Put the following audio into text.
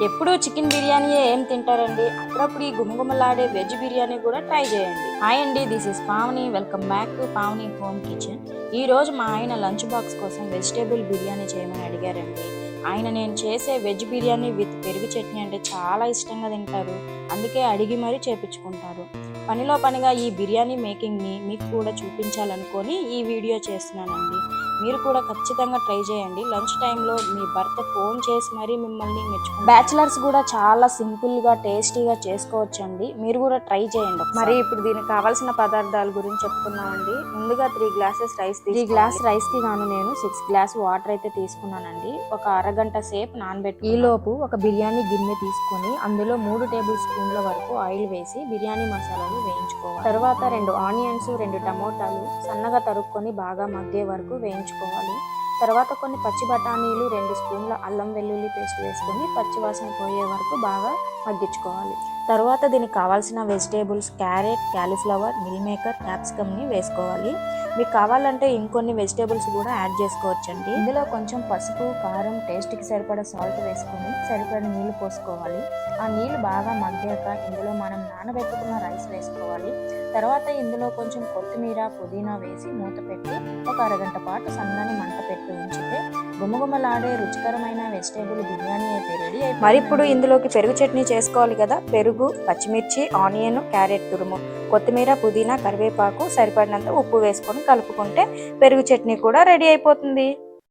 ఎప్పుడూ చికెన్ బిర్యానీయే ఏం తింటారండి? అప్పుడప్పుడు ఈ గుమగుమలాడే వెజ్ బిర్యానీ కూడా ట్రై చేయండి. హాయ్ అండి, this is Pavani. Welcome back to Pavani home kitchen. ఈ రోజు మా ఆయన లంచ్ బాక్స్ కోసం వెజిటేబుల్ బిర్యానీ చేయమని అడిగారండి. ఆయన నేను చేసే వెజ్ బిర్యానీ విత్ పెరుగు చట్నీ అంటే చాలా ఇష్టంగా తింటారు. అందుకే అడిగి మరీ చేపించుకుంటారు. పనిలో పనిగా ఈ బిర్యానీ మేకింగ్ని మీకు కూడా చూపించాలనుకొని ఈ వీడియో చేస్తున్నానండి. మీరు కూడా ఖచ్చితంగా ట్రై చేయండి. లంచ్ టైంలో మీ భర్త ఫోన్ చేసి మరీ మిమ్మల్ని మెచ్చుకుంటారు. బ్యాచిలర్స్ కూడా చాలా సింపుల్గా టేస్టీగా చేసుకోవచ్చండి. మీరు కూడా ట్రై చేయండి. మరి ఇప్పుడు దీనికి కావాల్సిన పదార్థాల గురించి చెప్పుకుందామండి. ముందుగా 3 గ్లాసెస్ రైస్, 3 గ్లాస్ రైస్కి గాను నేను 6 గ్లాస్ వాటర్ అయితే తీసుకున్నానండి. ఒక అరగంట సేపు నానబెట్టి ఈలోపు ఒక బిర్యానీ గిన్నె తీసుకొని అందులో 3 టేబుల్ స్పూన్ల వరకు ఆయిల్ వేసి బిర్యానీ మసాలాలు వేయించుకోవాలి. తర్వాత 2 ఆనియన్స్, 2 టమోటాలు సన్నగా తరుక్కొని బాగా మగ్గే వరకు వేయించుకోవాలి. తర్వాత కొన్ని పచ్చి బఠానీలు, 2 స్పూన్ల అల్లం వెల్లుల్లి పేస్ట్ వేసుకొని పచ్చివాసన పోయే వరకు బాగా మగ్గించుకోవాలి. తర్వాత దీనికి కావాల్సిన vegetables carrot, cauliflower, meal maker, క్యాప్సికమ్ని వేసుకోవాలి. మీకు కావాలంటే ఇంకొన్ని వెజిటేబుల్స్ కూడా యాడ్ చేసుకోవచ్చండి. ఇందులో కొంచెం పసుపు, కారం, టేస్ట్కి సరిపడా సాల్ట్ వేసుకొని సరిపడా నీళ్లు పోసుకోవాలి. ఆ నీళ్లు బాగా మగ్గాక ఇందులో మనం నానబెట్టుకున్న రైస్ వేసుకోవాలి. తర్వాత ఇందులో కొంచెం కొత్తిమీర, పుదీనా వేసి మూత పెట్టి ఒక అరగంట పాటు సన్నని మంట పెట్టి ఉంచితే గుమగుమలాడే రుచికరమైన వెజిటేబుల్ బిర్యానీ అయితే రెడీ అయిపోయింది. మరి ఇప్పుడు ఇందులోకి పెరుగు చట్నీ చేసుకోవాలి కదా. పెరుగు, పచ్చిమిర్చి, ఆనియన్, క్యారెట్ తురుము, కొత్తిమీర, పుదీనా, కరివేపాకు, సరిపడినంత ఉప్పు వేసుకొని కలుపుకుంటే పెరుగు చట్నీ కూడా రెడీ అయిపోతుంది.